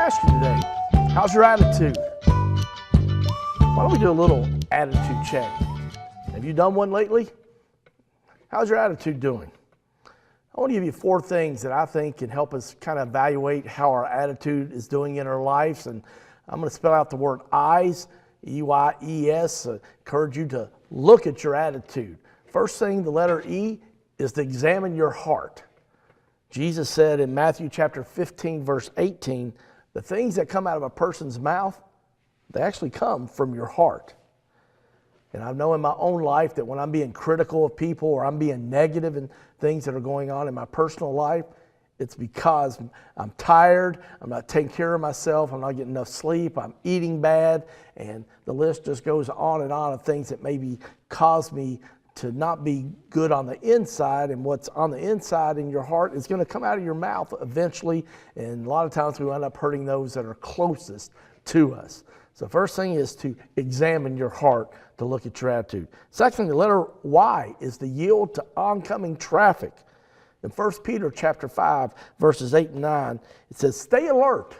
ask you today, how's your attitude? Why don't we do a little attitude check? Have you done one lately? How's your attitude doing? I want to give you 4 things that I think can help us kind of evaluate how our attitude is doing in our lives. And I'm going to spell out the word E.Y.E.S, E.Y.E.S. Encourage you to look at your attitude. First thing, the letter E, is to examine your heart. Jesus said in Matthew chapter 15, verse 18, the things that come out of a person's mouth, they actually come from your heart. And I know in my own life that when I'm being critical of people or I'm being negative in things that are going on in my personal life, it's because I'm tired, I'm not taking care of myself, I'm not getting enough sleep, I'm eating bad, and the list just goes on and on of things that maybe cause me to not be good on the inside, and what's on the inside in your heart is going to come out of your mouth eventually, and a lot of times we end up hurting those that are closest to us. So first thing is to examine your heart, to look at your attitude. Secondly, the letter Y is to yield to oncoming traffic. In 1 Peter chapter 5, verses 8 and 9, it says, stay alert,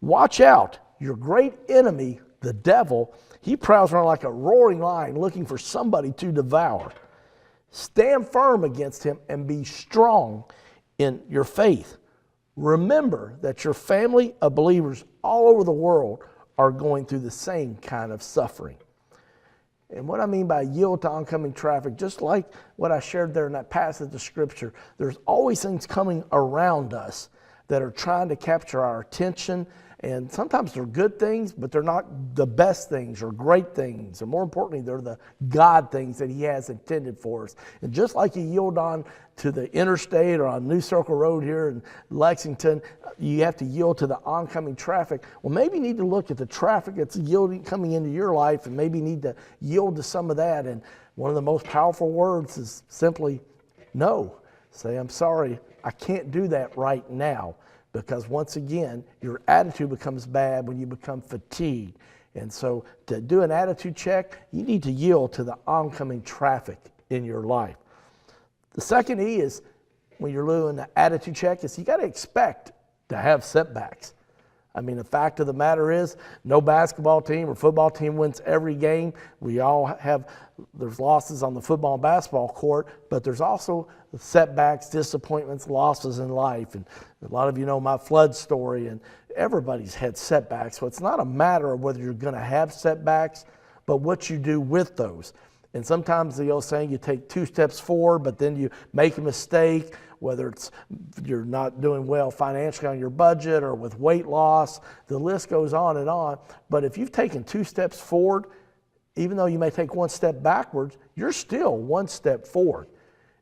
watch out, your great enemy, the devil, he prowls around like a roaring lion looking for somebody to devour. Stand firm against him and be strong in your faith. Remember that your family of believers all over the world are going through the same kind of suffering. And what I mean by yield to oncoming traffic, just like what I shared there in that passage of Scripture, there's always things coming around us that are trying to capture our attention. And sometimes they're good things, but they're not the best things or great things. Or more importantly, they're the God things that He has intended for us. And just like you yield on to the interstate or on New Circle Road here in Lexington, you have to yield to the oncoming traffic. Well, maybe you need to look at the traffic that's coming into your life, and maybe you need to yield to some of that. And one of the most powerful words is simply no. Say, I'm sorry, I can't do that right now. Because once again, your attitude becomes bad when you become fatigued. And so to do an attitude check, you need to yield to the oncoming traffic in your life. The second E is, when you're doing an attitude check, is you got to expect to have setbacks. I mean, the fact of the matter is, no basketball team or football team wins every game. We all have, there's losses on the football and basketball court, but there's also setbacks, disappointments, losses in life. And a lot of you know my flood story, and everybody's had setbacks. So it's not a matter of whether you're going to have setbacks, but what you do with those. And sometimes the old saying, you take 2 steps forward, but then you make a mistake, whether it's you're not doing well financially on your budget or with weight loss, the list goes on and on. But if you've taken 2 steps forward, even though you may take 1 step backwards, you're still 1 step forward.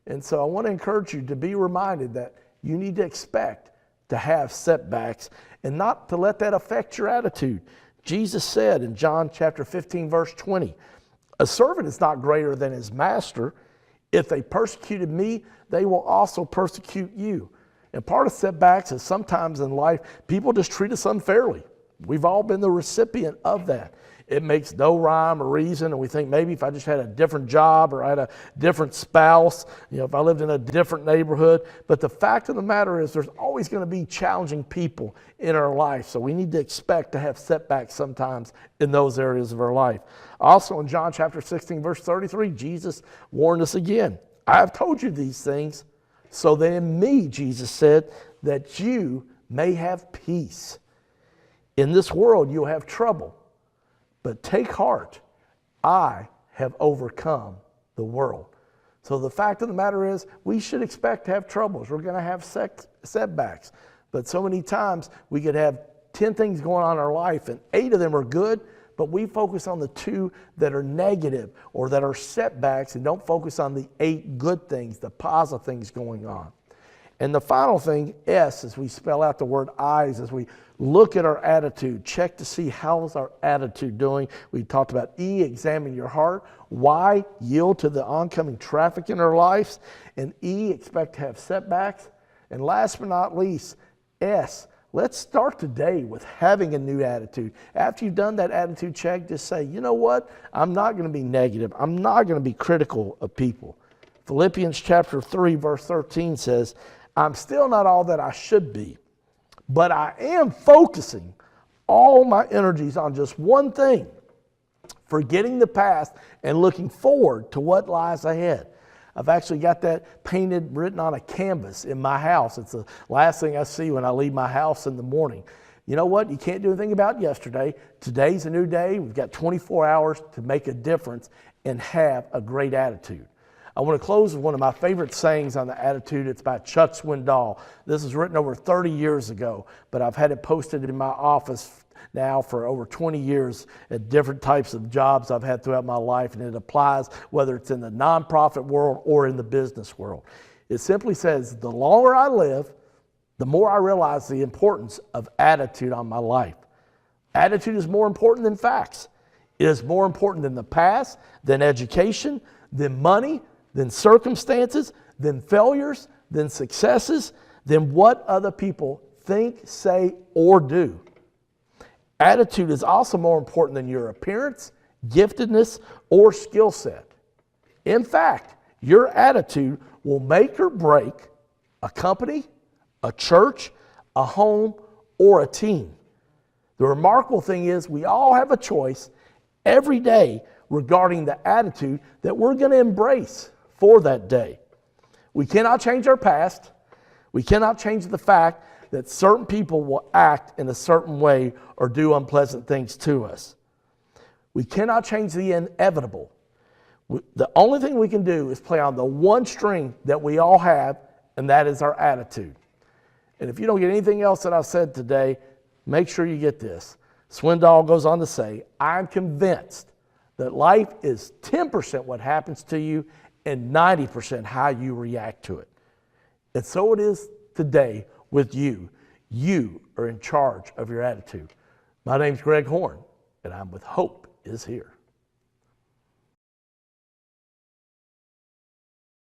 And so I want to encourage you to be reminded that you need to expect to have setbacks and not to let that affect your attitude. Jesus said in John chapter 15, verse 20, a servant is not greater than his master. If they persecuted me, they will also persecute you. And part of setbacks is sometimes in life, people just treat us unfairly. We've all been the recipient of that. It makes no rhyme or reason, and we think maybe if I just had a different job or I had a different spouse, if I lived in a different neighborhood. But the fact of the matter is there's always going to be challenging people in our life, so we need to expect to have setbacks sometimes in those areas of our life. Also in John chapter 16, verse 33, Jesus warned us again. I have told you these things, so that in me, Jesus said, that you may have peace. In this world you'll have trouble. But take heart, I have overcome the world. So the fact of the matter is, we should expect to have troubles. We're going to have setbacks. But so many times we could have 10 things going on in our life, and 8 of them are good, but we focus on the 2 that are negative or that are setbacks, and don't focus on the 8 good things, the positive things going on. And the final thing, S, as we spell out the word eyes, as we look at our attitude, check to see how's our attitude doing. We talked about E, examine your heart. Y, yield to the oncoming traffic in our lives. And E, expect to have setbacks. And last but not least, S, let's start today with having a new attitude. After you've done that attitude check, just say, you know what? I'm not going to be negative. I'm not going to be critical of people. Philippians chapter 3, verse 13 says, I'm still not all that I should be, but I am focusing all my energies on just one thing, forgetting the past and looking forward to what lies ahead. I've actually got that painted, written on a canvas in my house. It's the last thing I see when I leave my house in the morning. You know what? You can't do anything about yesterday. Today's a new day. We've got 24 hours to make a difference and have a great attitude. I want to close with one of my favorite sayings on the attitude. It's by Chuck Swindoll. This was written over 30 years ago, but I've had it posted in my office now for over 20 years at different types of jobs I've had throughout my life, and it applies whether it's in the nonprofit world or in the business world. It simply says, the longer I live, the more I realize the importance of attitude on my life. Attitude is more important than facts. It is more important than the past, than education, than money, than circumstances, than failures, than successes, than what other people think, say, or do. Attitude is also more important than your appearance, giftedness, or skill set. In fact, your attitude will make or break a company, a church, a home, or a team. The remarkable thing is we all have a choice every day regarding the attitude that we're going to embrace for that day. We cannot change our past. We cannot change the fact that certain people will act in a certain way or do unpleasant things to us. We cannot change the inevitable. The only thing we can do is play on the one string that we all have, and that is our attitude. And if you don't get anything else that I've said today, make sure you get this. Swindoll goes on to say, I'm convinced that life is 10% what happens to you and 90% how you react to it. And so it is today with you. You are in charge of your attitude. My name's Greg Horn, and I'm with Hope is Here.